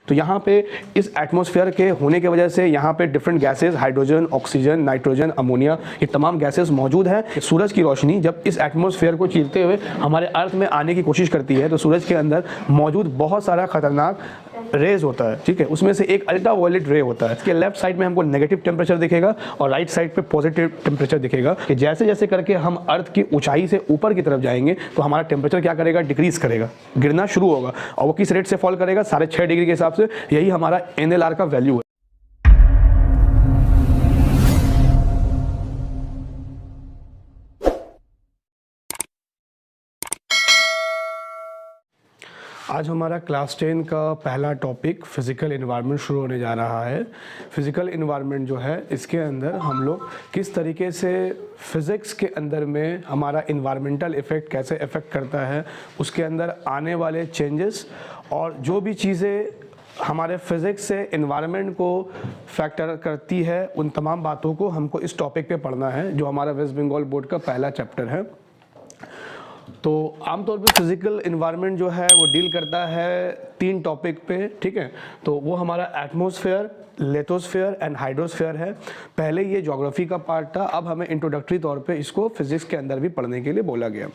तो यहाँ पे इस एटमॉस्फेयर के होने की वजह से यहाँ पे different gases, hydrogen, oxygen, nitrogen, ammonia, ये तमाम गैसेस मौजूद हैं। सूरज की रोशनी जब इस एटमॉस्फेयर को चीरते हुए हमारे अर्थ में आने की कोशिश करती है तो सूरज के अंदर मौजूद बहुत सारा खतरनाक रेज होता है, ठीक है। उसमें से एक अल्ट्रा वायलेट रे होता है। इसके लेफ्ट साइड में हमको नेगेटिव टेम्परेचर दिखेगा और राइट साइड पे पॉजिटिव टेम्परेचर दिखेगा कि जैसे जैसे करके हम अर्थ की ऊंचाई से ऊपर की तरफ जाएंगे तो हमारा टेम्परेचर क्या करेगा, डिक्रीज करेगा, गिरना शुरू होगा। और वो किस रेट से फॉल करेगा, 6.5 डिग्री के हिसाब से। यही हमारा NLR का वैल्यू है। आज हमारा क्लास 10 का पहला टॉपिक फिज़िकल इन्वायरमेंट शुरू होने जा रहा है। फिज़िकल इन्वायरमेंट जो है, इसके अंदर हम लोग किस तरीके से फ़िज़िक्स के अंदर में हमारा इन्वायरमेंटल इफ़ेक्ट कैसे इफ़ेक्ट करता है, उसके अंदर आने वाले चेंजेस और जो भी चीज़ें हमारे फिज़िक्स से इन्वायरमेंट को फैक्टर करती है, उन तमाम बातों को हमको इस टॉपिक पे पढ़ना है, जो हमारा वेस्ट बंगाल बोर्ड का पहला चैप्टर है। तो आमतौर पे फिज़िकल इन्वायरमेंट जो है वो डील करता है 3 टॉपिक पे, ठीक है। तो वो हमारा एटमॉस्फेयर, लिथोस्फेयर एंड हाइड्रोस्फेयर है। पहले ये ज्योग्राफी का पार्ट था, अब हमें इंट्रोडक्टरी तौर पे इसको फिजिक्स के अंदर भी पढ़ने के लिए बोला गया।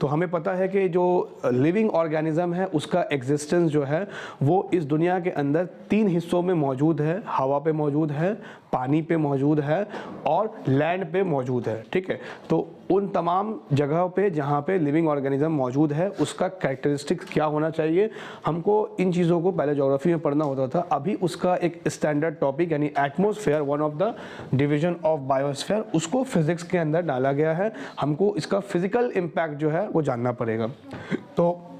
तो हमें पता है कि जो लिविंग ऑर्गेनिज्म है उसका एग्जिस्टेंस जो है वो इस दुनिया के अंदर 3 हिस्सों में मौजूद है। हवा पे मौजूद है, पानी पे मौजूद है और लैंड पे मौजूद है, ठीक है। तो उन तमाम जगहों पे जहाँ पे लिविंग ऑर्गेनिज्म मौजूद है उसका कैरेक्टरिस्टिक्स क्या होना चाहिए, हमको इन चीज़ों को पहले ज्योग्राफी में पढ़ना होता था। अभी उसका एक स्टैंडर्ड टॉपिक यानी atmosphere, one of the division of biosphere, उसको फिजिक्स के अंदर डाला गया है। हमको इसका फिजिकल इम्पैक्ट जो है वो जानना पड़ेगा। तो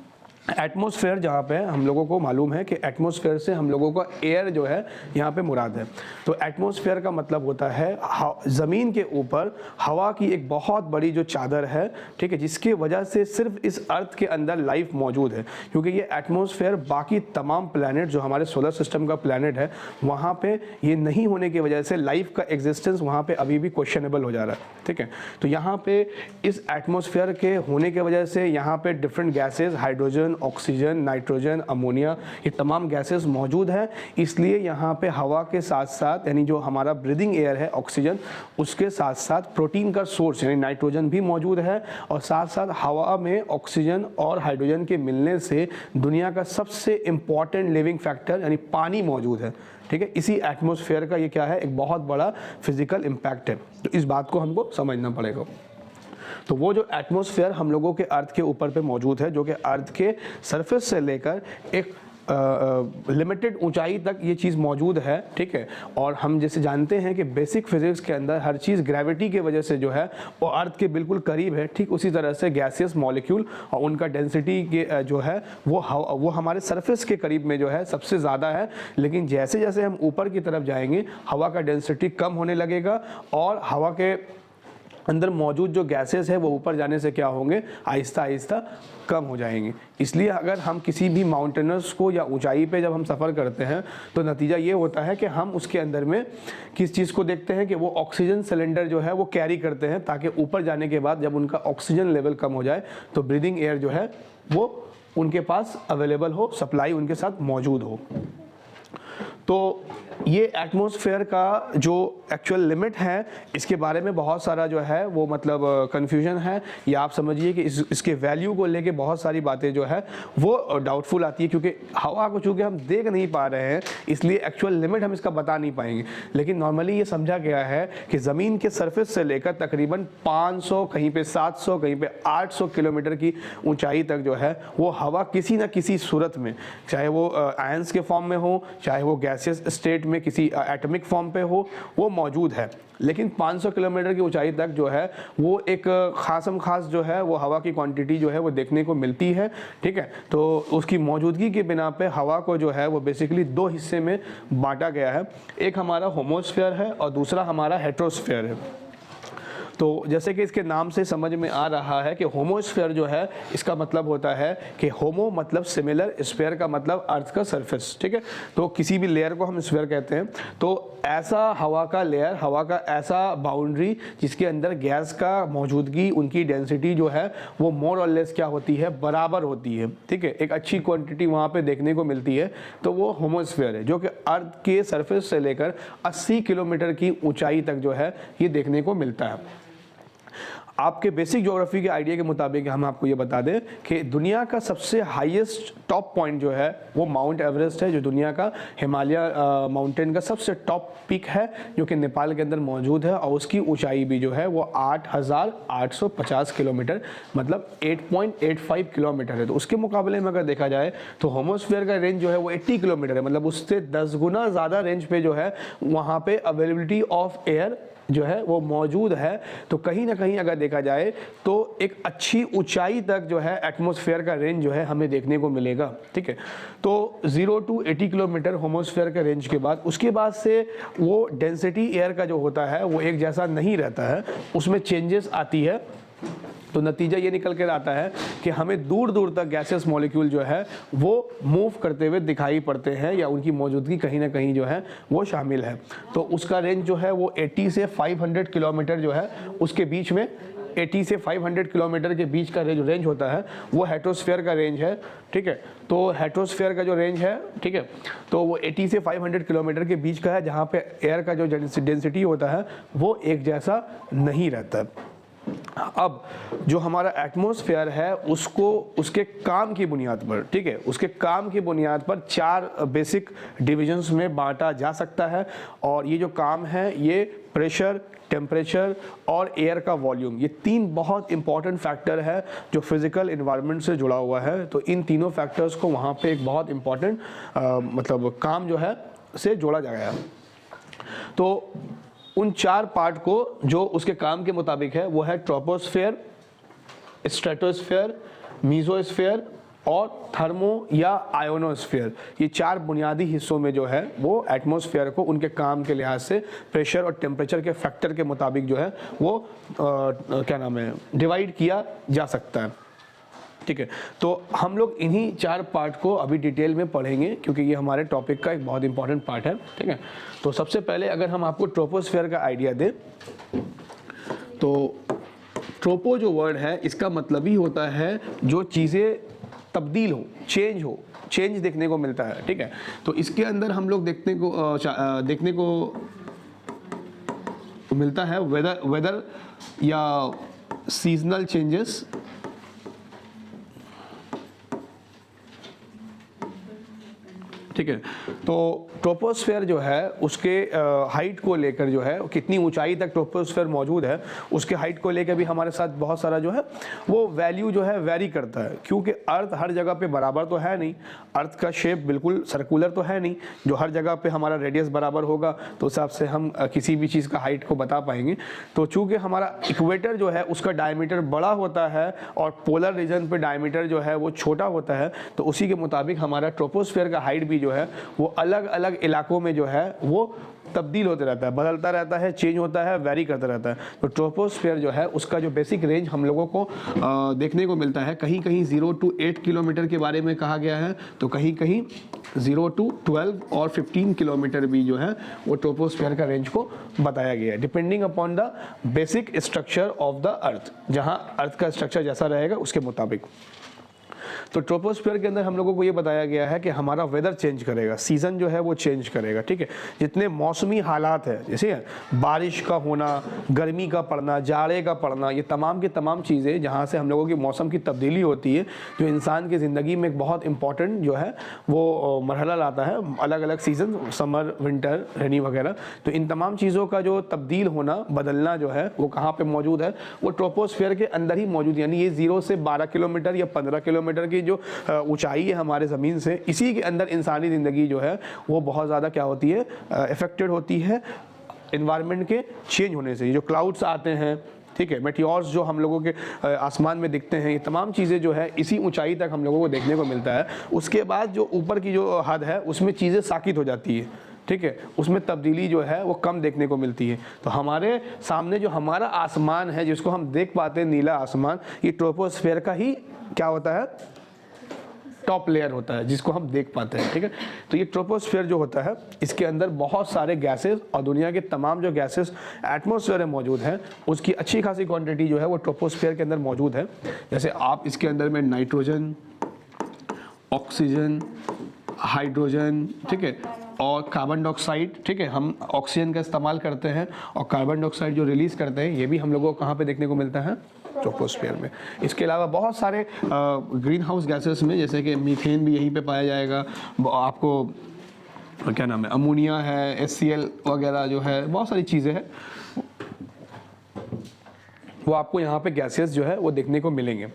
एटमॉस्फेयर जहाँ पे हम लोगों को मालूम है कि एटमॉस्फेयर से हम लोगों का एयर जो है यहाँ पे मुराद है। तो एटमॉस्फेयर का मतलब होता है ज़मीन के ऊपर हवा की एक बहुत बड़ी जो चादर है, ठीक है, जिसकी वजह से सिर्फ इस अर्थ के अंदर लाइफ मौजूद है। क्योंकि ये एटमॉस्फेयर बाकी तमाम प्लैनेट जो हमारे सोलर सिस्टम का प्लैनेट है वहाँ पर ये नहीं होने की वजह से लाइफ का एग्जिस्टेंस वहाँ पर अभी भी क्वेश्चनेबल हो जा रहा है, ठीक है। तो यहाँ पर इस एटमॉस्फेयर के होने की वजह से यहाँ पर different gases, hydrogen, oxygen, nitrogen, ammonia, ये तमाम गैसेस मौजूद हैं। इसलिए यहाँ पे हवा के साथ साथ यानी जो हमारा ब्रीदिंग एयर है ऑक्सीजन, उसके साथ साथ प्रोटीन का सोर्स यानी नाइट्रोजन भी मौजूद है। और साथ साथ हवा में ऑक्सीजन और हाइड्रोजन के मिलने से दुनिया का सबसे इम्पॉर्टेंट लिविंग फैक्टर यानी पानी मौजूद है, ठीक है। इसी एटमॉस्फेयर का ये क्या है, एक बहुत बड़ा फिजिकल इम्पैक्ट है। तो इस बात को हमको समझना पड़ेगा। तो वो जो एटमॉस्फेयर हम लोगों के अर्थ के ऊपर पे मौजूद है, जो कि अर्थ के सरफेस से लेकर एक लिमिटेड ऊंचाई तक ये चीज़ मौजूद है, ठीक है। और हम जैसे जानते हैं कि बेसिक फिजिक्स के अंदर हर चीज़ ग्रेविटी की वजह से जो है वो अर्थ के बिल्कुल करीब है, ठीक उसी तरह से गैसियस मॉलिक्यूल और उनका डेंसिटी के जो है वो हमारे सरफेस के करीब में जो है सबसे ज़्यादा है। लेकिन जैसे जैसे हम ऊपर की तरफ जाएंगे हवा का डेंसिटी कम होने लगेगा और हवा के अंदर मौजूद जो गैसेस है वो ऊपर जाने से क्या होंगे, आहिस्ता आहिस्ता कम हो जाएंगे। इसलिए अगर हम किसी भी माउंटेनर्स को या ऊंचाई पे जब हम सफ़र करते हैं तो नतीजा ये होता है कि हम उसके अंदर में किस चीज़ को देखते हैं कि वो ऑक्सीजन सिलेंडर जो है वो कैरी करते हैं, ताकि ऊपर जाने के बाद जब उनका ऑक्सीजन लेवल कम हो जाए तो ब्रीदिंग एयर जो है वो उनके पास अवेलेबल हो, सप्लाई उनके साथ मौजूद हो। तो ये एटमॉस्फेयर का जो एक्चुअल लिमिट है इसके बारे में बहुत सारा जो है वो मतलब कन्फ्यूजन है, या आप समझिए कि इसके वैल्यू को लेके बहुत सारी बातें जो है वो डाउटफुल आती है। क्योंकि हवा को चूँकि हम देख नहीं पा रहे हैं इसलिए एक्चुअल लिमिट हम इसका बता नहीं पाएंगे। लेकिन नॉर्मली ये समझा गया है कि ज़मीन के सरफेस से लेकर तकरीबन 500, कहीं पे 700, कहीं पे 800 किलोमीटर की ऊंचाई तक जो है वो हवा किसी न किसी सूरत में, चाहे वो आयंस के फॉर्म में हो, चाहे वो गैसियस स्टेट में किसी एटॉमिक फॉर्म पे हो, वो मौजूद है। लेकिन 500 किलोमीटर की ऊंचाई तक जो है वो एक खास जो है वो हवा की क्वांटिटी जो है वो देखने को मिलती है, ठीक है। तो उसकी मौजूदगी के बिना पे हवा को जो है वो बेसिकली 2 हिस्से में बांटा गया है। एक हमारा होमोस्फेयर है और दूसरा हमारा हेट्रोस्फेयर है। तो जैसे कि इसके नाम से समझ में आ रहा है कि होमोस्फीयर जो है इसका मतलब होता है कि होमो मतलब सिमिलर, स्फीयर का मतलब अर्थ का सरफेस, ठीक है। तो किसी भी लेयर को हम स्फीयर कहते हैं। तो ऐसा हवा का लेयर, हवा का ऐसा बाउंड्री जिसके अंदर गैस का मौजूदगी, उनकी डेंसिटी जो है वो मोर और लेस क्या होती है, बराबर होती है, ठीक है। एक अच्छी क्वांटिटी वहाँ पे देखने को मिलती है, तो वो होमोस्फीयर है, जो कि अर्थ के सरफेस से लेकर 80 किलोमीटर की ऊंचाई तक जो है ये देखने को मिलता है। आपके बेसिक ज्योग्राफी के आइडिया के मुताबिक हम आपको ये बता दें कि दुनिया का सबसे हाईएस्ट टॉप पॉइंट जो है वो माउंट एवरेस्ट है, जो दुनिया का हिमालय माउंटेन का सबसे टॉप पीक है, जो कि नेपाल के अंदर मौजूद है, और उसकी ऊंचाई भी जो है वो 8,850 किलोमीटर मतलब 8.85 किलोमीटर है। तो उसके मुकाबले में अगर देखा जाए तो होमोस्फीयर का रेंज जो है वो 80 किलोमीटर है, मतलब उससे 10 गुना ज़्यादा रेंज पे जो है वहाँ पे अवेलेबिलिटी ऑफ एयर जो है वो मौजूद है। तो कहीं ना कहीं अगर देखा जाए तो एक अच्छी ऊंचाई तक जो है एटमॉस्फेयर का रेंज जो है हमें देखने को मिलेगा, ठीक है। तो 0 to 80 किलोमीटर होमोस्फेयर के रेंज के बाद उसके बाद से वो डेंसिटी एयर का जो होता है वो एक जैसा नहीं रहता है, उसमें चेंजेस आती है। तो नतीजा ये निकल कर आता है कि हमें दूर दूर तक गैसेस मॉलिक्यूल जो है वो मूव करते हुए दिखाई पड़ते हैं, या उनकी मौजूदगी कहीं ना कहीं जो है वो शामिल है। तो उसका रेंज जो है वो 80 से 500 किलोमीटर जो है उसके बीच में, 80 से 500 किलोमीटर के बीच का जो रेंज होता है वो हेट्रोस्फीयर का रेंज है, ठीक है। तो हेट्रोस्फीयर का जो रेंज है, ठीक है, तो वो 80 से 500 किलोमीटर के बीच का है, जहाँ पे एयर का जो डेंसिटी होता है वो एक जैसा नहीं रहता है। अब जो हमारा एटमॉस्फेयर है उसको उसके काम की बुनियाद पर, ठीक है, उसके काम की बुनियाद पर 4 बेसिक डिविजन्स में बांटा जा सकता है। और ये जो काम है ये प्रेशर, टेम्परेचर और एयर का वॉल्यूम, ये 3 बहुत इंपॉर्टेंट फैक्टर है जो फिजिकल इन्वायरमेंट से जुड़ा हुआ है। तो इन तीनों फैक्टर्स को वहाँ पे एक बहुत इंपॉर्टेंट मतलब काम जो है से जोड़ा जाएगा। तो उन 4 पार्ट को जो उसके काम के मुताबिक है वो है ट्रोपोस्फेयर, स्ट्रेटोस्फेयर, मीजोस्फेयर और थर्मो या आयोनोस्फेयर। ये 4 बुनियादी हिस्सों में जो है वो एटमॉस्फेयर को उनके काम के लिहाज से प्रेशर और टेम्परेचर के फैक्टर के मुताबिक जो है वो क्या नाम है डिवाइड किया जा सकता है, ठीक है। तो हम लोग इन्हीं 4 पार्ट को अभी डिटेल में पढ़ेंगे क्योंकि ये हमारे टॉपिक का एक बहुत इंपॉर्टेंट पार्ट है, ठीक है। तो सबसे पहले अगर हम आपको ट्रोपोस्फेयर का आइडिया दें तो ट्रोपो जो वर्ड है इसका मतलब ही होता है जो चीज़ें तब्दील हो, चेंज देखने को मिलता है, ठीक है। तो इसके अंदर हम लोग देखने को मिलता है वेदर या सीजनल चेंजेस, ठीक है। तो ट्रोपोस्फेयर जो है उसके हाइट को लेकर जो है कितनी ऊंचाई तक ट्रोपोस्फेयर मौजूद है उसके हाइट को लेकर भी हमारे साथ बहुत सारा जो है वो वैल्यू जो है वेरी करता है, क्योंकि अर्थ हर जगह पे बराबर तो है नहीं, अर्थ का शेप बिल्कुल सर्कुलर तो है नहीं जो हर जगह पे हमारा रेडियस बराबर होगा तो उस हिसाब से हम किसी भी चीज़ का हाइट को बता पाएंगे। तो चूँकि हमारा इक्वेटर जो है उसका डायमीटर बड़ा होता है और पोलर रीजन पे डायमीटर जो है वो छोटा होता है, तो उसी के मुताबिक हमारा ट्रोपोस्फेयर का हाइट भी जो है वो अलग अलग इलाकों में जो है वो तब्दील होते रहता है, बदलता रहता है, चेंज होता है, वेरी करता रहता है। तो ट्रोपोस्फेयर जो है उसका जो बेसिक रेंज हम लोगों को देखने को मिलता है, कहीं कहीं 0 to 8 किलोमीटर के बारे में कहा गया है, तो कहीं कहीं 0 to 12 और 15 किलोमीटर भी जो है वो ट्रोपोस्फेयर का रेंज को बताया गया है, depending upon the basic structure of the earth, जहाँ अर्थ का स्ट्रक्चर जैसा रहेगा उसके मुताबिक। तो ट्रोपोस्फेयर के अंदर हम लोगों को ये बताया गया है कि हमारा वेदर चेंज करेगा, सीज़न जो है वो चेंज करेगा, ठीक है। जितने मौसमी हालात है जैसे बारिश का होना, गर्मी का पड़ना, जाड़े का पड़ना, ये तमाम की तमाम चीज़ें जहाँ से हम लोगों की मौसम की तब्दीली होती है जो इंसान की ज़िंदगी में एक बहुत इंपॉर्टेंट जो है वो मरहला लाता है, अलग अलग सीज़न, समर, विंटर, रेनी वगैरह। तो इन तमाम चीज़ों का जो तब्दील होना, बदलना जो है वो कहाँ पर मौजूद है, वो ट्रोपोस्फेयर के अंदर ही मौजूद, यानी ये 0 से 12 किलोमीटर या 15 किलोमीटर की जो ऊंचाई है हमारे ज़मीन से, इसी के अंदर इंसानी ज़िंदगी जो है वो बहुत ज़्यादा क्या होती है, इफेक्टेड होती है एनवायरनमेंट के चेंज होने से। जो क्लाउड्स आते हैं, ठीक है, मेटियोर्स जो हम लोगों के आसमान में दिखते हैं, ये तमाम चीज़ें जो है इसी ऊंचाई तक हम लोगों को देखने को मिलता है। उसके बाद जो ऊपर की जो हद है उसमें चीज़ें साकित हो जाती है, ठीक है, उसमें तब्दीली जो है वो कम देखने को मिलती है। तो हमारे सामने जो हमारा आसमान है जिसको हम देख पाते हैं, नीला आसमान, ये ट्रोपोस्फेयर का ही क्या होता है, टॉप लेयर होता है जिसको हम देख पाते हैं। ठीक है, तो ये ट्रोपोस्फेयर जो होता है इसके अंदर बहुत सारे गैसेस और दुनिया के तमाम जो गैसेस एटमॉस्फेयर में मौजूद हैं उसकी अच्छी खासी क्वांटिटी जो है वो ट्रोपोस्फेयर के अंदर मौजूद है। जैसे आप इसके अंदर में नाइट्रोजन, ऑक्सीजन, हाइड्रोजन, ठीक है, और कार्बन डाइऑक्साइड, ठीक है, हम ऑक्सीजन का इस्तेमाल करते हैं और कार्बन डाइऑक्साइड जो रिलीज़ करते हैं ये भी हम लोगों को कहाँ पे देखने को मिलता है, ट्रोपोस्फेयर में। इसके अलावा बहुत सारे ग्रीन हाउस गैसेस में, जैसे कि मीथेन भी यहीं पे पाया जाएगा, आपको क्या नाम है, अमोनिया है, HCl वगैरह जो है, बहुत सारी चीज़ें हैं वो आपको यहाँ पे गैसेस जो है वो देखने को मिलेंगे।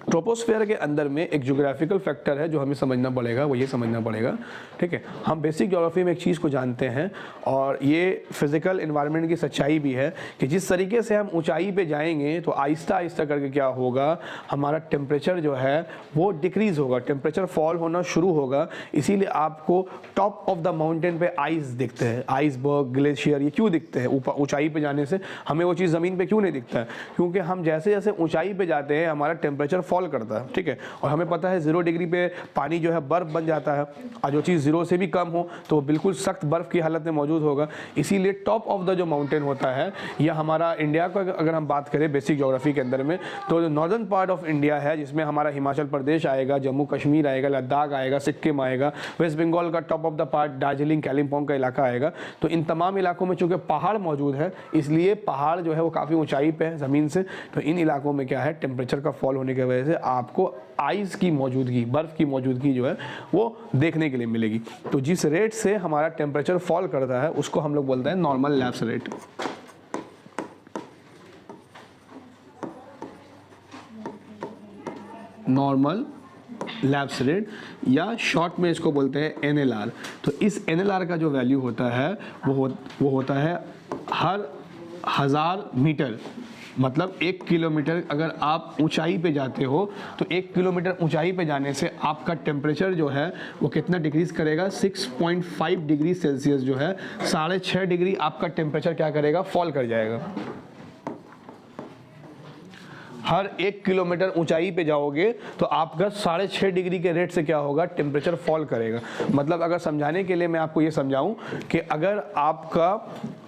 ट्रोपोस्फेयर के अंदर में एक ज्योग्राफिकल फैक्टर है जो हमें समझना पड़ेगा, वो ये समझना पड़ेगा, ठीक है। हम बेसिक ज्योग्राफी में एक चीज़ को जानते हैं और ये फिजिकल एनवायरनमेंट की सच्चाई भी है कि जिस तरीके से हम ऊंचाई पे जाएंगे तो आहिस्ता आहिस्ता करके क्या होगा, हमारा टेम्परेचर जो है वो डिक्रीज़ होगा, टेम्परेचर फॉल होना शुरू होगा। इसीलिए आपको टॉप ऑफ द माउंटेन पे आइस दिखते हैं, आइसबर्ग, ग्लेशियर, ये क्यों दिखते हैं? ऊपर ऊंचाई पे जाने से हमें वो चीज़ ज़मीन पे क्यों नहीं दिखता है? क्योंकि हम जैसे जैसे ऊंचाई पे जाते हैं हमारा टेम्परेचर फॉल करता है, ठीक है। और हमें पता है 0 डिग्री पे पानी जो है बर्फ़ बन जाता है और जो चीज़ 0 से भी कम हो तो वो बिल्कुल सख्त बर्फ़ की हालत में मौजूद होगा। इसीलिए टॉप ऑफ द जो माउंटेन होता है, या हमारा इंडिया को अगर हम बात करें बेसिक ज्योग्राफी के अंदर में, तो जो नॉर्दर्न पार्ट ऑफ इंडिया है जिसमें हमारा हिमाचल प्रदेश आएगा, जम्मू कश्मीर आएगा, लद्दाख आएगा, सिक्किम आएगा, वेस्ट बंगाल का top of the part Darjeeling, Kalimpong का इलाका आएगा। तो इन तमाम इलाकों में चूँकि पहाड़ मौजूद है इसलिए पहाड़ जो है वो काफ़ी ऊंचाई पे है ज़मीन से, तो इन इलाकों में क्या है, टेम्परेचर का फॉल होने की वजह से आपको आइस की मौजूदगी, बर्फ़ की मौजूदगी जो है वो देखने के लिए मिलेगी। तो जिस रेट से हमारा टेम्परेचर फॉल करता है उसको हम लोग बोलते हैं normal lapse rate. Normal lapse rate, या शॉर्ट में इसको बोलते हैं NLR। तो इस NLR का जो वैल्यू होता है वो होता है हर 1000 मीटर, मतलब 1 किलोमीटर अगर आप ऊंचाई पे जाते हो तो 1 किलोमीटर ऊंचाई पे जाने से आपका टेम्परेचर जो है वो कितना डिक्रीज़ करेगा, 6.5 डिग्री सेल्सियस जो है, 6.5 डिग्री आपका टेम्परेचर क्या करेगा, फॉल कर जाएगा। हर 1 किलोमीटर ऊंचाई पे जाओगे तो आपका 6.5 डिग्री के रेट से क्या होगा, टेम्परेचर फॉल करेगा। मतलब अगर समझाने के लिए मैं आपको ये समझाऊं कि अगर आपका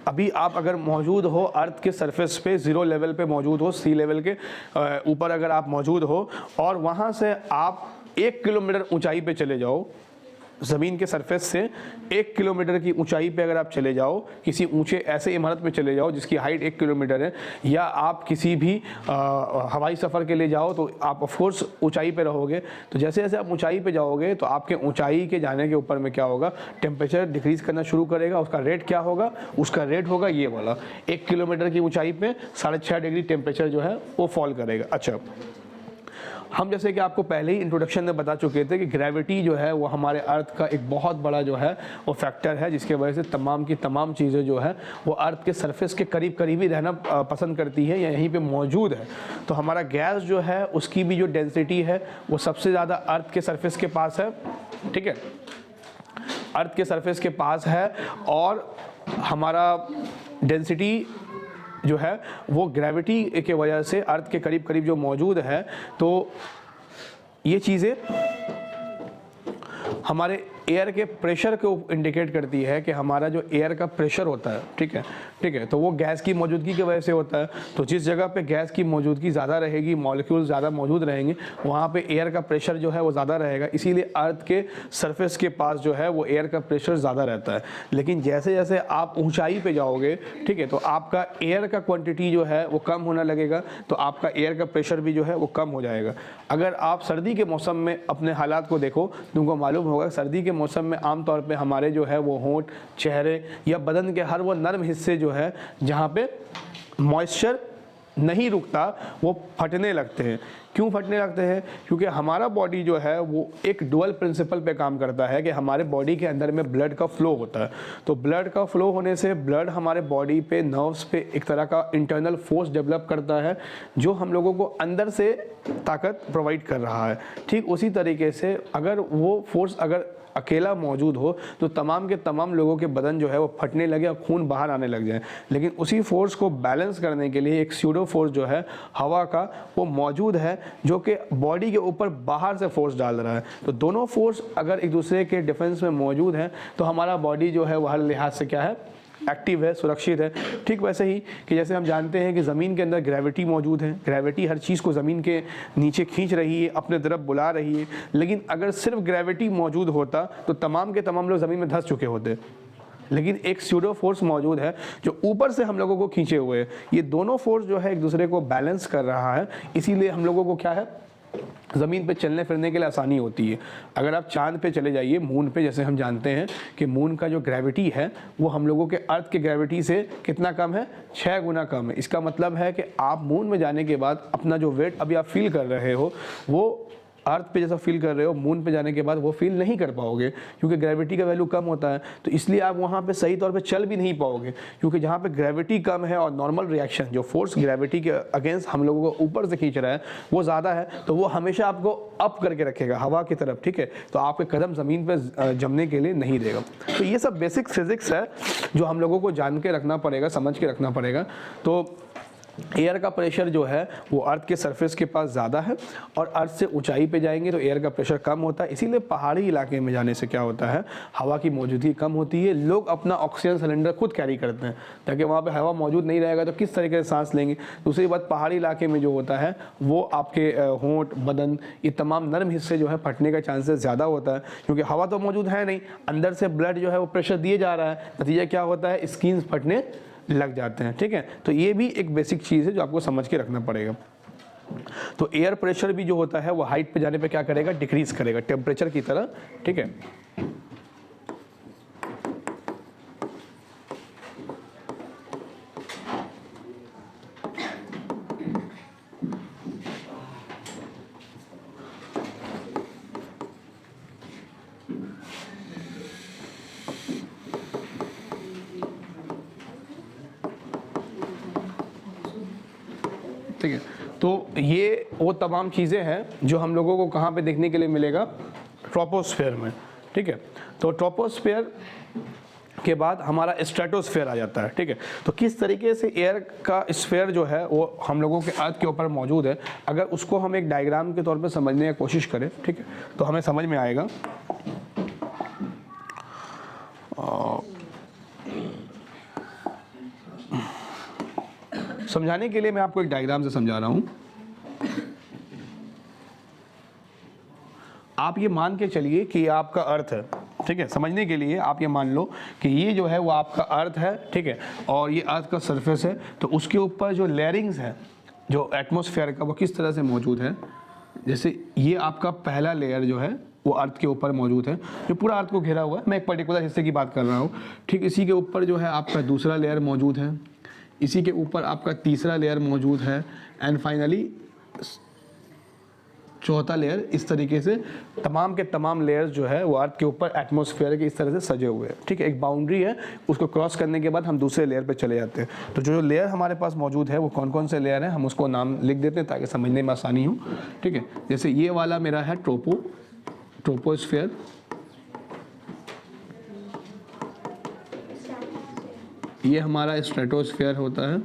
अभी आप अगर मौजूद हो अर्थ के सरफेस पे, 0 लेवल पे मौजूद हो, सी लेवल के ऊपर अगर आप मौजूद हो और वहाँ से आप 1 किलोमीटर ऊंचाई पे चले जाओ, ज़मीन के सरफेस से 1 किलोमीटर की ऊंचाई पे अगर आप चले जाओ, किसी ऊंचे ऐसे इमारत में चले जाओ जिसकी हाइट 1 किलोमीटर है, या आप किसी भी हवाई सफ़र के लिए जाओ तो आप ऑफ कोर्स ऊंचाई पे रहोगे। तो जैसे जैसे आप ऊंचाई पे जाओगे तो आपके ऊंचाई के जाने के ऊपर में क्या होगा, टेम्परेचर डिक्रीज़ करना शुरू करेगा। उसका रेट क्या होगा, उसका रेट होगा ये वाला, 1 किलोमीटर की ऊँचाई पर 6.5 डिग्री टेम्परेचर जो है वो फॉल करेगा। अच्छा, हम जैसे कि आपको पहले ही इंट्रोडक्शन में बता चुके थे कि ग्रेविटी जो है वो हमारे अर्थ का एक बहुत बड़ा जो है वो फैक्टर है, जिसके वजह से तमाम की तमाम चीज़ें जो है वो अर्थ के सरफेस के करीब करीब ही रहना पसंद करती है या यहीं पे मौजूद है। तो हमारा गैस जो है उसकी भी जो डेंसिटी है वो सबसे ज़्यादा अर्थ के सरफेस के पास है, ठीक है, अर्थ के सरफेस के पास है। और हमारा डेंसिटी जो है वो ग्रेविटी के वजह से अर्थ के करीब करीब जो मौजूद है, तो ये चीज़ें हमारे एयर के प्रेशर को इंडिकेट करती है कि हमारा जो एयर का प्रेशर होता है, ठीक है, तो वो गैस की मौजूदगी की वजह से होता है। तो जिस जगह पे गैस की मौजूदगी ज़्यादा रहेगी, मॉलिक्यूल ज़्यादा मौजूद रहेंगे, वहाँ पे एयर का प्रेशर जो है वो ज़्यादा रहेगा। इसीलिए अर्थ के सरफेस के पास जो है वो एयर का प्रेशर ज़्यादा रहता है। लेकिन जैसे जैसे आप ऊँचाई पर जाओगे, ठीक है, तो आपका एयर का क्वान्टिटी जो है वो कम होने लगेगा, तो आपका एयर का प्रेशर भी जो है वो कम हो जाएगा। अगर आप सर्दी के मौसम में अपने हालात को देखो तो उनको मालूम होगा सर्दी के मौसम में आमतौर पे हमारे जो है वो होंठ, चेहरे या बदन के हर वो नर्म हिस्से जो है जहाँ पे मॉइस्चर नहीं रुकता वो फटने लगते हैं। क्यों फटने लगते हैं? क्योंकि हमारा बॉडी जो है वो एक डुअल प्रिंसिपल पे काम करता है कि हमारे बॉडी के अंदर में ब्लड का फ्लो होता है। तो ब्लड का फ्लो होने से ब्लड हमारे बॉडी पे, नर्व्स पे एक तरह का इंटरनल फोर्स डेवलप करता है जो हम लोगों को अंदर से ताकत प्रोवाइड कर रहा है। ठीक उसी तरीके से अगर वो फोर्स अगर अकेला मौजूद हो तो तमाम के तमाम लोगों के बदन जो है वो फटने लगे और खून बाहर आने लग जाए, लेकिन उसी फोर्स को बैलेंस करने के लिए एक स्यूडो फोर्स जो है हवा का वो मौजूद है, जो कि बॉडी के ऊपर बाहर से फोर्स डाल रहा है। तो दोनों फोर्स अगर एक दूसरे के डिफेंस में मौजूद हैं तो हमारा बॉडी जो है वो हर लिहाज से क्या है, एक्टिव है, सुरक्षित है। ठीक वैसे ही कि जैसे हम जानते हैं कि ज़मीन के अंदर ग्रेविटी मौजूद है, ग्रेविटी हर चीज़ को ज़मीन के नीचे खींच रही है, अपने तरफ बुला रही है, लेकिन अगर सिर्फ ग्रेविटी मौजूद होता तो तमाम के तमाम लोग ज़मीन में धंस चुके होते, लेकिन एक स्यूडो फोर्स मौजूद है जो ऊपर से हम लोगों को खींचे हुए है। ये दोनों फोर्स जो है एक दूसरे को बैलेंस कर रहा है, इसीलिए हम लोगों को क्या है, ज़मीन पे चलने फिरने के लिए आसानी होती है। अगर आप चांद पे चले जाइए, मून पे, जैसे हम जानते हैं कि मून का जो ग्रेविटी है वो हम लोगों के अर्थ के ग्रेविटी से कितना कम है, 6 गुना कम है। इसका मतलब है कि आप मून में जाने के बाद अपना जो वेट अभी आप फील कर रहे हो वो अर्थ पे जैसा फील कर रहे हो, मून पे जाने के बाद वो फील नहीं कर पाओगे, क्योंकि ग्रेविटी का वैल्यू कम होता है। तो इसलिए आप वहाँ पे सही तौर पे चल भी नहीं पाओगे, क्योंकि जहाँ पे ग्रेविटी कम है और नॉर्मल रिएक्शन जो फोर्स ग्रेविटी के अगेंस्ट हम लोगों को ऊपर से खींच रहा है वो ज़्यादा है, तो वो हमेशा आपको अप करके रखेगा हवा की तरफ, ठीक है। तो आपके कदम ज़मीन पर जमने के लिए नहीं देगा। तो ये सब बेसिक फिजिक्स है जो हम लोगों को जान के रखना पड़ेगा, समझ के रखना पड़ेगा। तो एयर का प्रेशर जो है वो अर्थ के सरफेस के पास ज़्यादा है, और अर्थ से ऊंचाई पे जाएंगे तो एयर का प्रेशर कम होता है। इसीलिए पहाड़ी इलाके में जाने से क्या होता है, हवा की मौजूदगी कम होती है। लोग अपना ऑक्सीजन सिलेंडर खुद कैरी करते हैं, ताकि वहाँ पे हवा मौजूद नहीं रहेगा तो किस तरीके से सांस लेंगे। दूसरी बात, पहाड़ी इलाके में जो होता है वो आपके होंठ, बदन, ये तमाम नर्म हिस्से जो है फटने का चांसेस ज़्यादा होता है, क्योंकि हवा तो मौजूद है नहीं, अंदर से ब्लड जो है वो प्रेशर दिए जा रहा है। नतीजा क्या होता है, स्किन फटने लग जाते हैं, ठीक है। तो ये भी एक बेसिक चीज़ है जो आपको समझ के रखना पड़ेगा। तो एयर प्रेशर भी जो होता है वो हाइट पे जाने पे क्या करेगा, डिक्रीज करेगा टेम्परेचर की तरह, ठीक है। ठीक है, तो ये वो तमाम चीज़ें हैं जो हम लोगों को कहाँ पे देखने के लिए मिलेगा, ट्रोपोस्फेयर में, ठीक है। तो ट्रोपोस्फेयर के बाद हमारा स्ट्रेटोस्फेयर आ जाता है, ठीक है। तो किस तरीके से एयर का स्फेयर जो है वो हम लोगों के अर्थ के ऊपर मौजूद है, अगर उसको हम एक डायग्राम के तौर पे समझने की कोशिश करें, ठीक है, तो हमें समझ में आएगा। समझाने के लिए मैं आपको एक डायग्राम से समझा रहा हूँ। आप ये मान के चलिए कि आपका अर्थ है, ठीक है। समझने के लिए आप ये मान लो कि ये जो है वो आपका अर्थ है, ठीक है, और ये अर्थ का सरफेस है। तो उसके ऊपर जो लेयरिंग्स है, जो एटमॉस्फेयर का, वो किस तरह से मौजूद है। जैसे ये आपका पहला लेयर जो है वो अर्थ के ऊपर मौजूद है, जो पूरा अर्थ को घेरा हुआ है। मैं एक पर्टिकुलर हिस्से की बात कर रहा हूँ, ठीक। इसी के ऊपर जो है आपका दूसरा लेयर मौजूद है, इसी के ऊपर आपका तीसरा लेयर मौजूद है, एंड फाइनली चौथा लेयर। इस तरीके से तमाम के तमाम लेयर्स जो है वो अर्थ के ऊपर एटमॉस्फेयर के इस तरह से सजे हुए हैं, ठीक है। एक बाउंड्री है, उसको क्रॉस करने के बाद हम दूसरे लेयर पे चले जाते हैं। तो जो लेयर हमारे पास मौजूद है वो कौन कौन से लेयर हैं, हम उसको नाम लिख देते हैं ताकि समझने में आसानी हो, ठीक है। जैसे ये वाला मेरा है ट्रोपोस्फेयर, ये हमारा स्ट्रेटोस्फेयर होता है,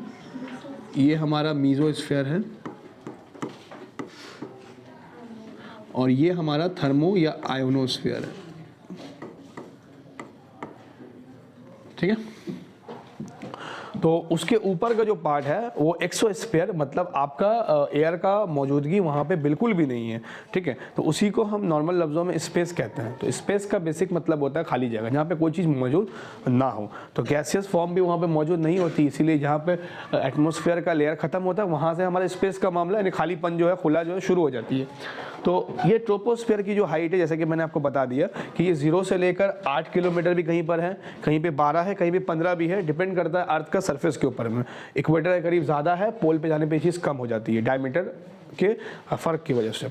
ये हमारा मीजोस्फेयर है, और ये हमारा थर्मो या आयोनोस्फेयर है, ठीक है। तो उसके ऊपर का जो पार्ट है वो एक्सोस्फीयर, मतलब आपका एयर का मौजूदगी वहाँ पे बिल्कुल भी नहीं है, ठीक है। तो उसी को हम नॉर्मल लफ्ज़ों में स्पेस कहते हैं। तो स्पेस का बेसिक मतलब होता है खाली जगह, जहाँ पे कोई चीज़ मौजूद ना हो। तो गैसियस फॉर्म भी वहाँ पे मौजूद नहीं होती, इसीलिए जहाँ पे एटमॉस्फेयर का लेयर ख़त्म होता है वहाँ से हमारा स्पेस का मामला यानी खालीपन जो है, खुला जो है, शुरू हो जाती है। तो ये ट्रोपोस्फेयर की जो हाइट है, जैसे कि मैंने आपको बता दिया कि ये 0 से लेकर 8 किलोमीटर भी कहीं पर है, कहीं पे 12 है, कहीं पे 15 भी है, डिपेंड करता है अर्थ का सरफेस के ऊपर में। इक्वेटर के करीब ज़्यादा है, पोल पे जाने पे चीज़ कम हो जाती है डायमीटर के फ़र्क की वजह से।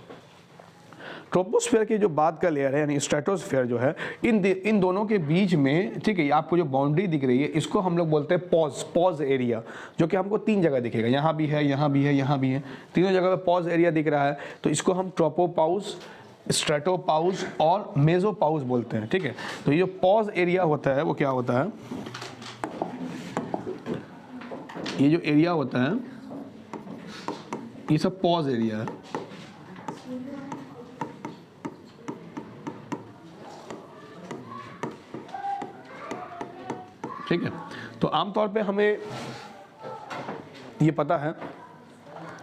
ट्रोपोस्फेयर की जो बाद का लेयर है यानी स्ट्रेटोस्फेयर जो है, इन दोनों के बीच में, ठीक है, आपको जो बाउंड्री दिख रही है इसको हम लोग बोलते हैं पॉज एरिया, जो कि हमको 3 जगह दिखेगा, यहाँ भी है, यहाँ भी है, यहाँ भी है, तीनों जगह पे पॉज एरिया दिख रहा है। तो इसको हम ट्रोपोपाउस स्ट्रेटोपाउज और मेसोपाउज बोलते हैं, ठीक है। तो ये जो पॉज एरिया होता है वो क्या होता है, ये जो एरिया होता है ये सब पॉज एरिया है, ठीक है। तो आमतौर पे हमें ये पता है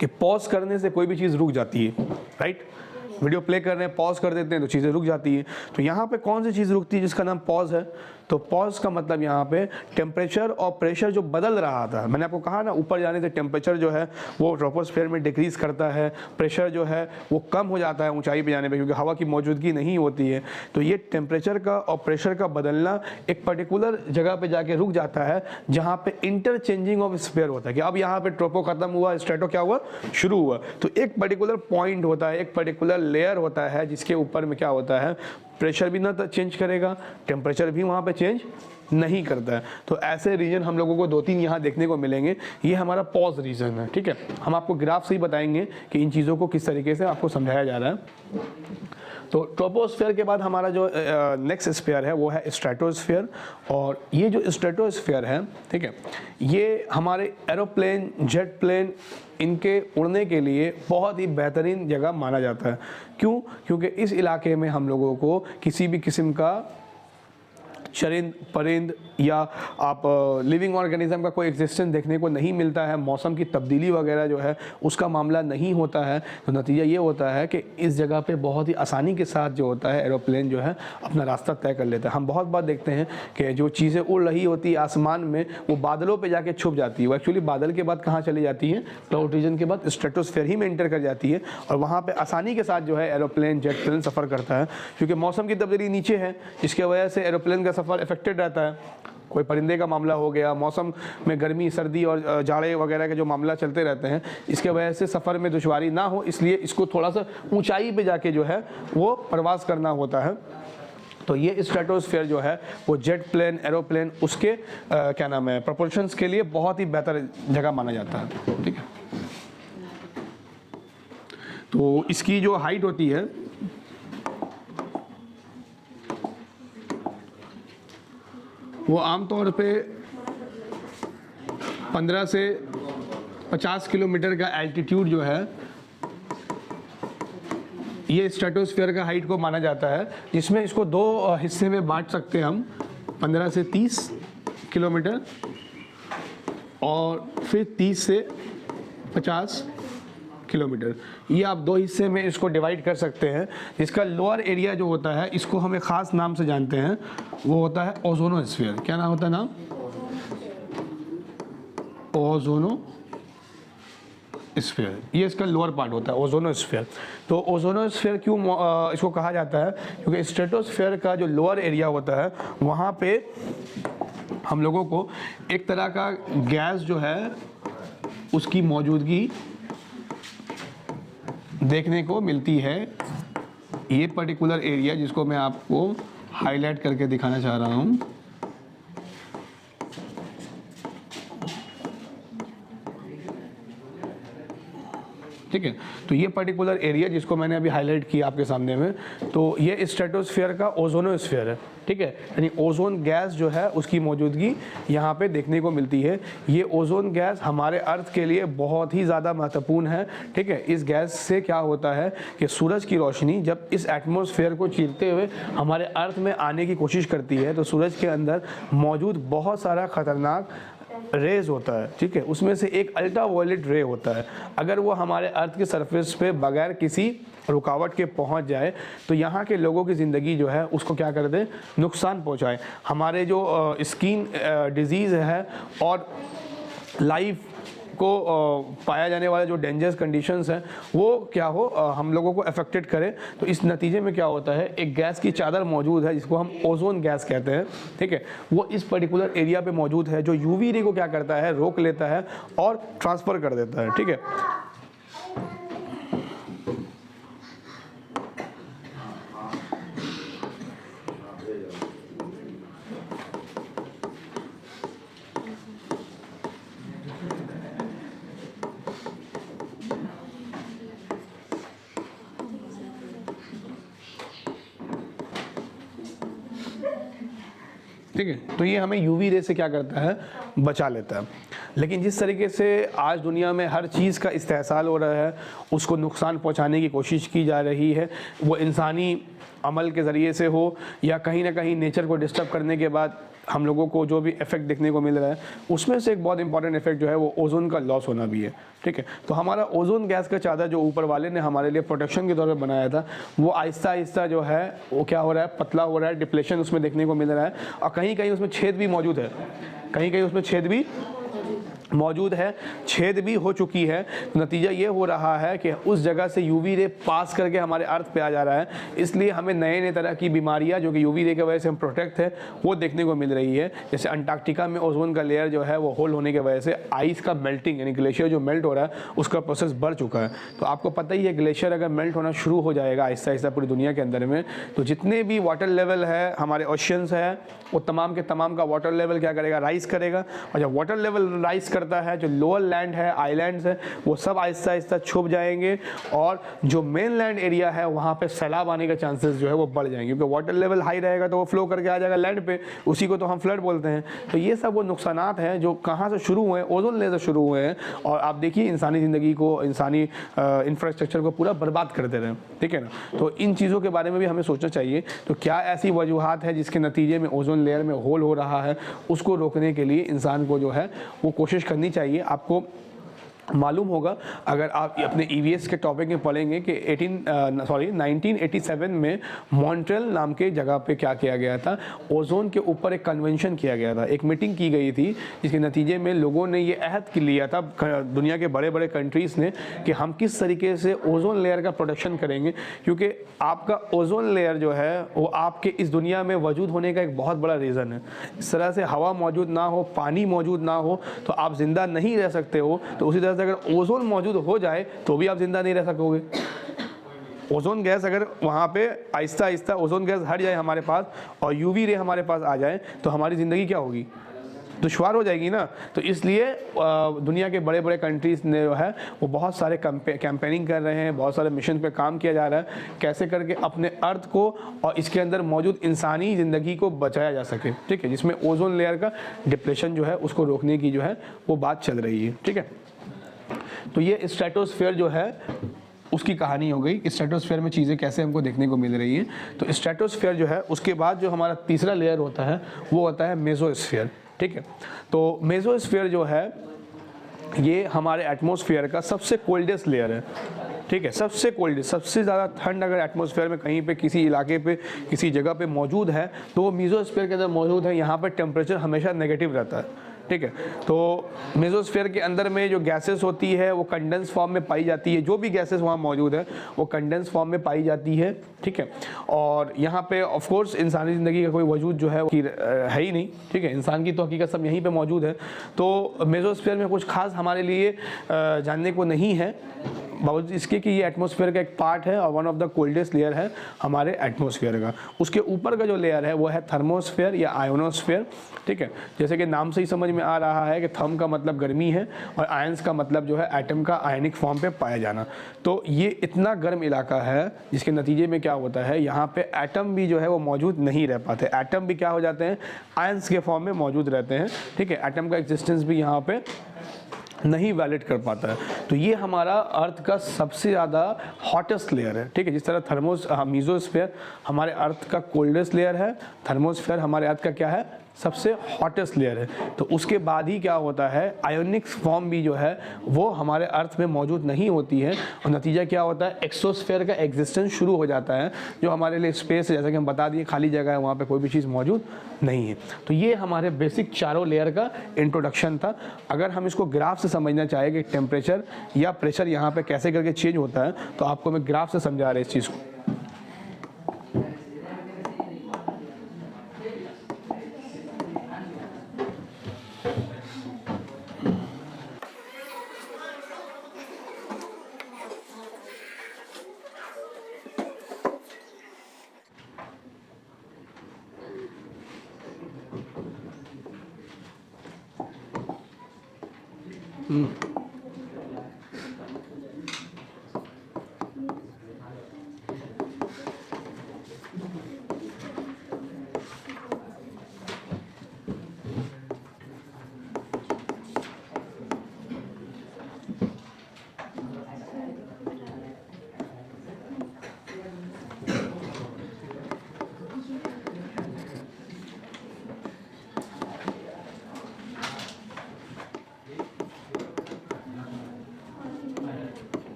कि पॉज करने से कोई भी चीज़ रुक जाती है, राइट। वीडियो प्ले कर रहे हैं, पॉज कर देते हैं तो चीज़ें रुक जाती हैं। तो यहाँ पे कौन सी चीज़ रुकती है जिसका नाम पॉज है, तो पॉज का मतलब यहाँ पे टेम्परेचर और प्रेशर जो बदल रहा था, मैंने आपको कहा ना ऊपर जाने से टेम्परेचर जो है वो ट्रोपोस्फेयर में डिक्रीज करता है, प्रेशर जो है वो कम हो जाता है ऊंचाई पे जाने पे, क्योंकि हवा की मौजूदगी नहीं होती है। तो ये टेम्परेचर का और प्रेशर का बदलना एक पर्टिकुलर जगह पे जाके रुक जाता है जहाँ पे इंटरचेंजिंग ऑफ स्फीयर होता है कि अब यहाँ पे ट्रोपो खत्म हुआ, स्ट्रेटो क्या हुआ, शुरू हुआ। तो एक पर्टिकुलर पॉइंट होता है, एक पर्टिकुलर लेयर होता है जिसके ऊपर में क्या होता है, प्रेशर भी ना चेंज करेगा, टेम्परेचर भी वहाँ पे चेंज नहीं करता है। तो ऐसे रीजन हम लोगों को 2-3 यहाँ देखने को मिलेंगे। ये हमारा पॉज रीजन है, ठीक है। हम आपको ग्राफ से ही बताएंगे कि इन चीज़ों को किस तरीके से आपको समझाया जा रहा है। तो ट्रोपोस्फेयर के बाद हमारा जो नेक्स्ट स्फीयर है वो है स्ट्रेटोस्फेयर। और ये जो स्ट्रेटोस्फेयर है, ठीक है, ये हमारे एरोप्लेन, जेट प्लेन, इनके उड़ने के लिए बहुत ही बेहतरीन जगह माना जाता है। क्यों? क्योंकि इस इलाके में हम लोगों को किसी भी किस्म का चरिंद परिंद या आप लिविंग ऑर्गेनिज्म का कोई एग्जिस्टेंस देखने को नहीं मिलता है, मौसम की तब्दीली वगैरह जो है उसका मामला नहीं होता है। तो नतीजा ये होता है कि इस जगह पे बहुत ही आसानी के साथ जो होता है एरोप्लेन जो है अपना रास्ता तय कर लेता है। हम बहुत बार देखते हैं कि जो चीज़ें उड़ रही होती है आसमान में वो बादलों पर जाके छुप जाती है। वो एक्चुअली बादल के बाद कहाँ चली जाती है, क्लाउड रीजन के बाद स्ट्रेटोस्फेयर ही में एंटर कर जाती है और वहाँ पर आसानी के साथ जो है एरोप्लेन, जेट प्लेन सफ़र करता है। क्योंकि मौसम की तब्दीली नीचे है, जिसकी वजह से एरोप्लेन का सफ़र इफेक्टेड रहता है। कोई परिंदे का मामला हो गया, मौसम में गर्मी, सर्दी और जाड़े वगैरह के जो मामला चलते रहते हैं, इसके वजह से सफ़र में दुश्वारी ना हो, इसलिए इसको थोड़ा सा ऊंचाई पे जाके जो है वो प्रवास करना होता है। तो ये स्ट्रेटोस्फेयर जो है वो जेट प्लेन, एरोप्लेन, उसके क्या नाम है, प्रोपल्शंस के लिए बहुत ही बेहतर जगह माना जाता है, ठीक है। तो इसकी जो हाइट होती है वो आमतौर पे 15 से 50 किलोमीटर का एल्टीट्यूड जो है ये स्ट्रेटोस्फेयर का हाइट को माना जाता है, जिसमें इसको 2 हिस्से में बांट सकते हैं हम, 15 से 30 किलोमीटर और फिर 30 से 50 किलोमीटर। ये आप 2 हिस्से में इसको डिवाइड कर सकते हैं। जिसका लोअर एरिया जो होता है इसको हम एक ख़ास नाम से जानते हैं, वो होता है ओजोनोस्फीयर। क्या नाम होता है नाम? ओजोनोस्फीयर। ये इसका लोअर पार्ट होता है ओजोनोस्फीयर। तो ओजोनोस्फीयर क्यों इसको कहा जाता है? क्योंकि स्ट्रेटोस्फीयर का जो लोअर एरिया होता है वहाँ पे हम लोगों को एक तरह का गैस जो है उसकी मौजूदगी देखने को मिलती है। ये पर्टिकुलर एरिया जिसको मैं आपको हाईलाइट करके दिखाना चाह रहा हूँ, ठीक है। तो ये पर्टिकुलर एरिया जिसको मैंने अभी हाईलाइट किया आपके सामने में, तो ये स्ट्रेटोस्फीयर का ओजोनोस्फीयर है, ठीक है। यानी ओजोन गैस जो है उसकी मौजूदगी यहाँ पे देखने को मिलती है। ये ओजोन गैस हमारे अर्थ के लिए बहुत ही ज़्यादा महत्वपूर्ण है, ठीक है। इस गैस से क्या होता है कि सूरज की रोशनी जब इस एटमॉस्फेयर को चीरते हुए हमारे अर्थ में आने की कोशिश करती है तो सूरज के अंदर मौजूद बहुत सारा खतरनाक रेज होता है, ठीक है। उसमें से एक अल्ट्रावायलेट रे होता है। अगर वो हमारे अर्थ के सरफेस पे बगैर किसी रुकावट के पहुंच जाए तो यहाँ के लोगों की ज़िंदगी जो है उसको क्या कर दे, नुकसान पहुंचाए। हमारे जो स्किन डिजीज़ है और लाइफ को पाया जाने वाले जो डेंजरस कंडीशंस हैं वो क्या हो हम लोगों को अफेक्टेड करे। तो इस नतीजे में क्या होता है, एक गैस की चादर मौजूद है जिसको हम ओजोन गैस कहते हैं, ठीक है। वो इस पर्टिकुलर एरिया पे मौजूद है जो यूवी रे को क्या करता है, रोक लेता है और ट्रांसफ़र कर देता है, ठीक है। ठीक है। तो ये हमें यूवी रे से क्या करता है, बचा लेता है। लेकिन जिस तरीके से आज दुनिया में हर चीज़ का इस्तेहसाल हो रहा है, उसको नुकसान पहुंचाने की कोशिश की जा रही है, वो इंसानी अमल के ज़रिए से हो या कहीं ना कहीं नेचर को डिस्टर्ब करने के बाद हम लोगों को जो भी इफेक्ट देखने को मिल रहा है, उसमें से एक बहुत इंपॉर्टेंट इफेक्ट जो है वो ओजोन का लॉस होना भी है। ठीक है। तो हमारा ओजोन गैस का चादर जो ऊपर वाले ने हमारे लिए प्रोटेक्शन के तौर पे बनाया था, वो आहिस्ता आहिस्ता जो है वो क्या हो रहा है, पतला हो रहा है, डिप्लेशन उसमें देखने को मिल रहा है, और कहीं कहीं उसमें छेद भी मौजूद है, कहीं कहीं उसमें छेद भी मौजूद है, छेद भी हो चुकी है। तो नतीजा ये हो रहा है कि उस जगह से यूवी रे पास करके हमारे अर्थ पे आ जा रहा है, इसलिए हमें नए नए तरह की बीमारियां जो कि यूवी रे की वजह से हम प्रोटेक्ट है वो देखने को मिल रही है। जैसे अंटार्कटिका में ओजोन का लेयर जो है वो होल होने की वजह से आइस का मेल्टिंग, यानी ग्लेशियर जो मेल्ट हो रहा है उसका प्रोसेस बढ़ चुका है। तो आपको पता ही है, ग्लेशियर अगर मेल्ट होना शुरू हो जाएगा आहिस्ता आहिस्ता पूरी दुनिया के अंदर में, तो जितने भी वाटर लेवल है हमारे ओशियंस है वो तमाम के तमाम का वाटर लेवल क्या करेगा, राइज करेगा। और जब वाटर लेवल राइज करता है, जो लोअर लैंड है, आइलैंड्स है, वो सब आहिस्ता आहिस्ता छुप जाएंगे, और जो मेन लैंड एरिया है वहाँ पे सैलाब आने का चांसेस जो है वो बढ़ जाएंगे, क्योंकि वाटर लेवल हाई रहेगा तो वो फ्लो करके आ जाएगा लैंड पे, उसी को तो हम फ्लड बोलते हैं। तो ये सब वो नुकसानात हैं जो कहाँ से शुरू हुए हैं, ओजोन लेयर से शुरू हुए हैं, और आप देखिए इंसानी ज़िंदगी को, इंसानी इंफ्रास्ट्रक्चर को पूरा बर्बाद कर दे रहे हैं। ठीक है ना। तो इन चीज़ों के बारे में भी हमें सोचना चाहिए। तो क्या ऐसी वजूहात है जिसके नतीजे में ओजोन लेयर में होल हो रहा है, उसको रोकने के लिए इंसान को जो है वो कोशिश करनी चाहिए। आपको मालूम होगा, अगर आप अपने ईवीएस के टॉपिक में पढ़ेंगे कि 1987 में मॉन्ट्रियल नाम के जगह पे क्या किया गया था, ओजोन के ऊपर एक कन्वेंशन किया गया था, एक मीटिंग की गई थी, जिसके नतीजे में लोगों ने ये अहद कर लिया था, दुनिया के बड़े बड़े कंट्रीज़ ने, कि हम किस तरीके से ओजोन लेयर का प्रोटेक्शन करेंगे, क्योंकि आपका ओजोन लेयर जो है वो आपके इस दुनिया में वजूद होने का एक बहुत बड़ा रीज़न है। इस तरह से हवा मौजूद ना हो, पानी मौजूद ना हो तो आप ज़िंदा नहीं रह सकते हो। तो उसी तरह से अगर ओजोन मौजूद हो जाए तो भी आप जिंदा नहीं रह सकोगे। ओजोन गैस अगर वहाँ पे आहिस्ता आहिस्ता ओजोन गैस हट जाए हमारे पास और यूवी रे हमारे पास आ जाए तो हमारी ज़िंदगी क्या होगी, दुश्वार हो जाएगी ना। तो इसलिए दुनिया के बड़े बड़े कंट्रीज़ ने जो है वो बहुत सारे कैंपेनिंग कर रहे हैं, बहुत सारे मिशन पे काम किया जा रहा है, कैसे करके अपने अर्थ को और इसके अंदर मौजूद इंसानी ज़िंदगी को बचाया जा सके। ठीक है। जिसमें ओजोन लेयर का डिप्लेशन जो है उसको रोकने की जो है वो बात चल रही है। ठीक है। तो ये स्ट्रेटोस्फीयर जो है उसकी कहानी हो गई, स्ट्रेटोस्फीयर में चीज़ें कैसे हमको देखने को मिल रही हैं। तो स्ट्रेटोस्फीयर जो है उसके बाद जो हमारा तीसरा लेयर होता है वो होता है मेसोस्फीयर। ठीक है। तो मेसोस्फीयर जो है ये हमारे एटमॉस्फेयर का सबसे कोल्डेस्ट लेयर है। ठीक है। सबसे कोल्डेस्ट, सबसे ज़्यादा ठंड अगर एटमॉस्फेयर में कहीं पे किसी इलाके पे किसी जगह पे मौजूद है तो वो मेसोस्फीयर के अंदर मौजूद है। यहाँ पर टेम्परेचर हमेशा नेगेटिव रहता है। ठीक है। तो मेसोस्फीयर के अंदर में जो गैसेस होती है वो कंडेंस फॉर्म में पाई जाती है, जो भी गैसेस वहाँ मौजूद है वो कंडेंस फॉर्म में पाई जाती है। ठीक है। और यहाँ पे ऑफ कोर्स इंसानी ज़िंदगी का कोई वजूद जो है वो है ही नहीं। ठीक है। इंसान की तो हकीकत सब यहीं पे मौजूद है। तो मेसोस्फीयर में कुछ खास हमारे लिए जानने को नहीं है, बावजूद इसके कि ये एटमॉस्फेयर का एक पार्ट है और one of the coldest layer है हमारे एटमॉस्फेयर का। उसके ऊपर का जो लेयर है वो है थर्मोस्फेयर या आयोनोस्फेयर। ठीक है। जैसे कि नाम से ही समझ में आ रहा है कि थर्म का मतलब गर्मी है और आयंस का मतलब जो है एटम का आयनिक फॉर्म पे पाया जाना। तो ये इतना गर्म इलाका है जिसके नतीजे में क्या होता है, यहाँ पे एटम भी जो है वो मौजूद नहीं रह पाते। एटम भी क्या हो जाते हैं, आयंस के फॉर्म में मौजूद रहते हैं। ठीक है। एटम का एग्जिस्टेंस भी यहाँ पे नहीं वैलिड कर पाता है। तो ये हमारा अर्थ का सबसे ज़्यादा हॉटेस्ट लेयर है। ठीक है। जिस तरह मेसोस्फीयर हमारे अर्थ का कोल्डेस्ट लेयर है, थर्मोस्फीयर हमारे अर्थ का क्या है, सबसे हॉटेस्ट लेयर है। तो उसके बाद ही क्या होता है, आयोनिक फॉर्म भी जो है वो हमारे अर्थ में मौजूद नहीं होती है और नतीजा क्या होता है, एक्सोस्फीयर का एग्जिस्टेंस शुरू हो जाता है, जो हमारे लिए स्पेस है, जैसा कि हम बता दिए खाली जगह है, वहाँ पे कोई भी चीज़ मौजूद नहीं है। तो ये हमारे बेसिक चारों लेयर का इंट्रोडक्शन था। अगर हम इसको ग्राफ से समझना चाहें कि टेम्परेचर या प्रेशर यहाँ पे कैसे करके चेंज होता है, तो आपको मैं ग्राफ से समझा रहा इस चीज़ को।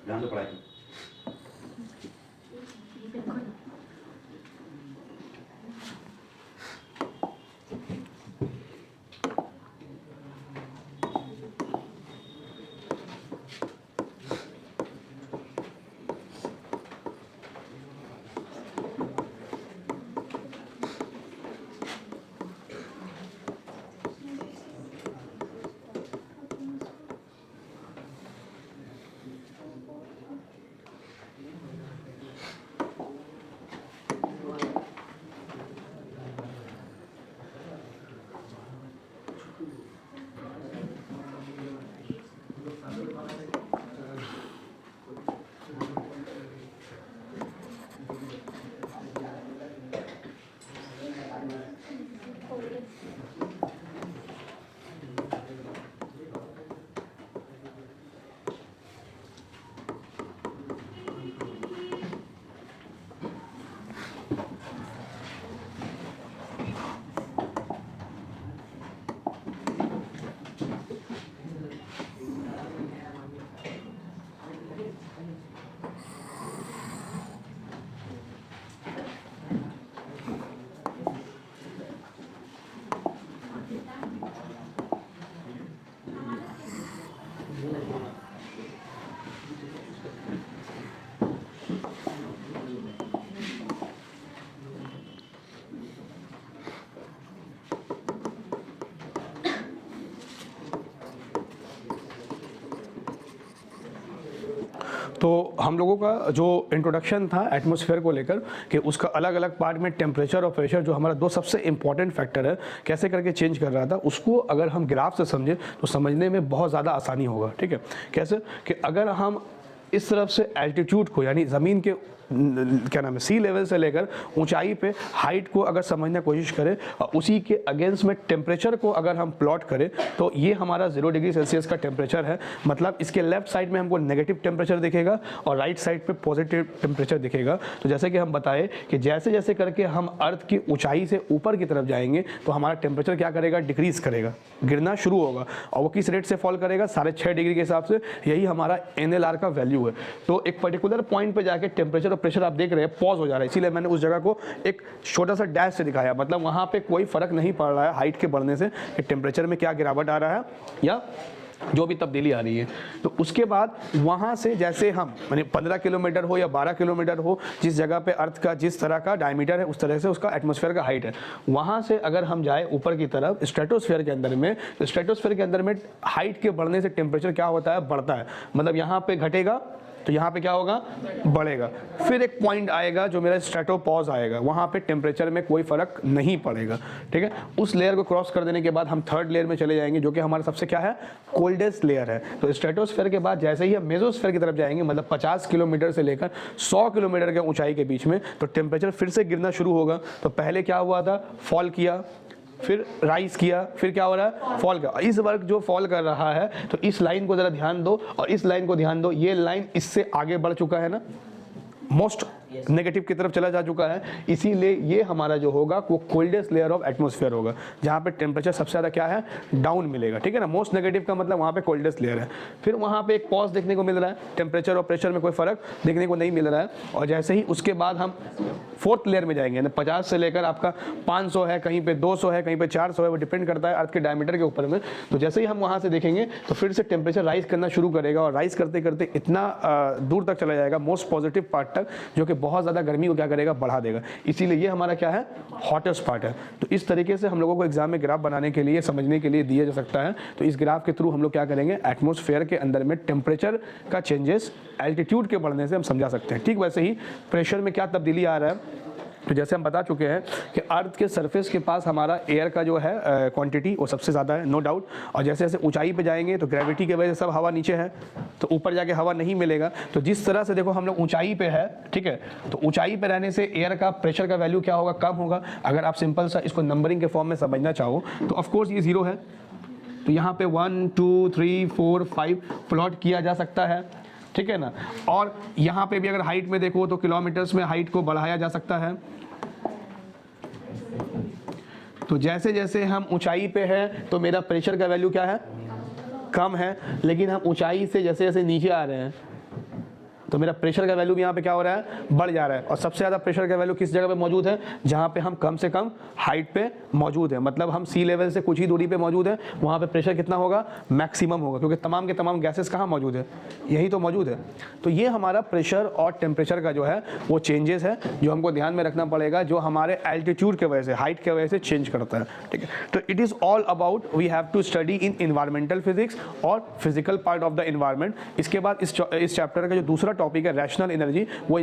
ध्यान से पढ़ाई। तो हम लोगों का जो इंट्रोडक्शन था एटमॉस्फेयर को लेकर कि उसका अलग अलग पार्ट में टेम्परेचर और प्रेशर जो हमारा दो सबसे इंपॉर्टेंट फैक्टर है कैसे करके चेंज कर रहा था, उसको अगर हम ग्राफ से समझें तो समझने में बहुत ज़्यादा आसानी होगा। ठीक है, कैसे कि अगर हम इस तरफ से एल्टीट्यूड को यानी ज़मीन के क्या नाम है सी लेवल से लेकर ऊंचाई पे हाइट को अगर समझने की कोशिश करें और उसी के अगेंस्ट में टेम्परेचर को अगर हम प्लॉट करें तो ये हमारा 0 डिग्री सेल्सियस का टेम्परेचर है। मतलब इसके लेफ्ट साइड में हमको नेगेटिव टेम्परेचर दिखेगा और राइट साइड पे पॉजिटिव टेम्परेचर दिखेगा। तो जैसे कि हम बताए कि जैसे जैसे करके हम अर्थ की ऊंचाई से ऊपर की तरफ जाएंगे तो हमारा टेम्परेचर क्या करेगा, डिक्रीज करेगा, गिरना शुरू होगा। और वो किस रेट से फॉल करेगा, 6.5 डिग्री के हिसाब से। यही हमारा NLR का वैल्यू है। तो एक पर्टिकुलर पॉइंट पे जाके टेम्परेचर और प्रेशर आप देख रहे हैं पॉज हो जा रहा है, इसीलिए मैंने उस जगह को एक छोटा सा डैश से दिखाया। मतलब वहां पे कोई फर्क नहीं पड़ रहा है हाइट के बढ़ने से कि टेम्परेचर में क्या गिरावट आ रहा है या जो भी तब्दीली आ रही है। तो उसके बाद वहाँ से जैसे हम यानी 15 किलोमीटर हो या 12 किलोमीटर हो, जिस जगह पे अर्थ का जिस तरह का डायमीटर है उस तरह से उसका एटमॉस्फेयर का हाइट है। वहाँ से अगर हम जाए ऊपर की तरफ स्ट्रेटोस्फेयर के अंदर में, तो स्ट्रेटोस्फेयर के अंदर में हाइट के बढ़ने से टेम्परेचर क्या होता है, बढ़ता है। मतलब यहाँ पे घटेगा तो यहाँ पे क्या होगा, बढ़ेगा। फिर एक पॉइंट आएगा जो मेरा स्ट्रेटोपॉज आएगा, वहाँ पे टेम्परेचर में कोई फर्क नहीं पड़ेगा। ठीक है, उस लेयर को क्रॉस कर देने के बाद हम थर्ड लेयर में चले जाएंगे जो कि हमारा सबसे क्या है, कोल्डेस्ट लेयर है। तो स्ट्रेटोस्फेयर के बाद जैसे ही हम मेसोस्फेयर की तरफ जाएंगे, मतलब 50 किलोमीटर से लेकर 100 किलोमीटर के ऊंचाई के बीच में, तो टेम्परेचर फिर से गिरना शुरू होगा। तो पहले क्या हुआ था, फॉल किया, फिर राइज किया, फिर क्या हो रहा है, फॉल का। इस वर्ग जो फॉल कर रहा है, तो इस लाइन को जरा ध्यान दो और इस लाइन को ध्यान दो। ये लाइन इससे आगे बढ़ चुका है ना, मोस्ट नेगेटिव की तरफ चला जा चुका है। इसीलिए ये हमारा जो होगा वो कोल्डेस्ट लेयर ऑफ एटमॉस्फेयर होगा, जहाँ पे टेम्परेचर सबसे ज़्यादा क्या है, डाउन मिलेगा। ठीक है ना, मोस्ट नेगेटिव का मतलब वहाँ पे कोल्डेस्ट लेयर है। फिर वहाँ पे एक पॉज देखने को मिल रहा है, टेम्परेचर और प्रेशर में कोई फर्क देखने को नहीं मिल रहा है। और जैसे ही उसके बाद हम फोर्थ लेयर में जाएंगे, 50 से लेकर आपका 500 है, कहीं पे 200 है, कहीं पे 400 है, वो डिपेंड करता है अर्थ के डायमीटर के ऊपर में। तो जैसे ही हम वहाँ से देखेंगे तो फिर से टेम्परेचर राइज करना शुरू करेगा और राइज करते करते इतना दूर तक चला जाएगा, मोस्ट पॉजिटिव पार्ट तक, तक, जो कि बहुत ज़्यादा गर्मी को क्या करेगा, बढ़ा देगा। इसीलिए ये हमारा क्या है, हॉटेस्ट पार्ट है। तो इस तरीके से हम लोगों को एग्जाम में ग्राफ बनाने के लिए, समझने के लिए दिया जा सकता है। तो इस ग्राफ के थ्रू हम लोग क्या करेंगे, एटमॉस्फेयर के अंदर में टेम्परेचर का चेंजेस एल्टीट्यूड के बढ़ने से हम समझा सकते हैं। ठीक वैसे ही प्रेशर में क्या तब्दीली आ रहा है, तो जैसे हम बता चुके हैं कि अर्थ के सरफेस के पास हमारा एयर का जो है क्वांटिटी वो सबसे ज़्यादा है, नो डाउट। और जैसे जैसे ऊंचाई पे जाएंगे तो ग्रेविटी की वजह से सब हवा नीचे है, तो ऊपर जाके हवा नहीं मिलेगा। तो जिस तरह से देखो हम लोग ऊंचाई पे है, ठीक है, तो ऊंचाई पे रहने से एयर का प्रेशर का वैल्यू क्या होगा, कम होगा। अगर आप सिंपल सा इसको नंबरिंग के फॉर्म में समझना चाहो तो ऑफकोर्स ये 0 है, तो यहाँ पे 1 2 3 4 5 प्लॉट किया जा सकता है, ठीक है ना। और यहाँ पे भी अगर हाइट में देखो तो किलोमीटर्स में हाइट को बढ़ाया जा सकता है। तो जैसे जैसे हम ऊंचाई पे हैं तो मेरा प्रेशर का वैल्यू क्या है, कम है, लेकिन हम ऊंचाई से जैसे जैसे नीचे आ रहे हैं तो मेरा प्रेशर का वैल्यू भी यहाँ पे क्या हो रहा है, बढ़ जा रहा है। और सबसे ज़्यादा प्रेशर का वैल्यू किस जगह पे मौजूद है, जहाँ पे हम कम से कम हाइट पे मौजूद है, मतलब हम सी लेवल से कुछ ही दूरी पे मौजूद है, वहाँ पे प्रेशर कितना होगा, मैक्सिमम होगा, क्योंकि तमाम के तमाम गैसेस कहाँ मौजूद है, यही तो मौजूद है। तो ये हमारा प्रेशर और टेम्परेचर का जो है वो चेंजेस है, जो हमको ध्यान में रखना पड़ेगा, जो हमारे एल्टीट्यूड के वजह से, हाइट के वजह से चेंज करता है, ठीक है। तो it is all about we have to study in environmental physics और physical part of the environment. इसके बाद इस चैप्टर का जो दूसरा टॉपिक है रैशनल एनर्जी, वो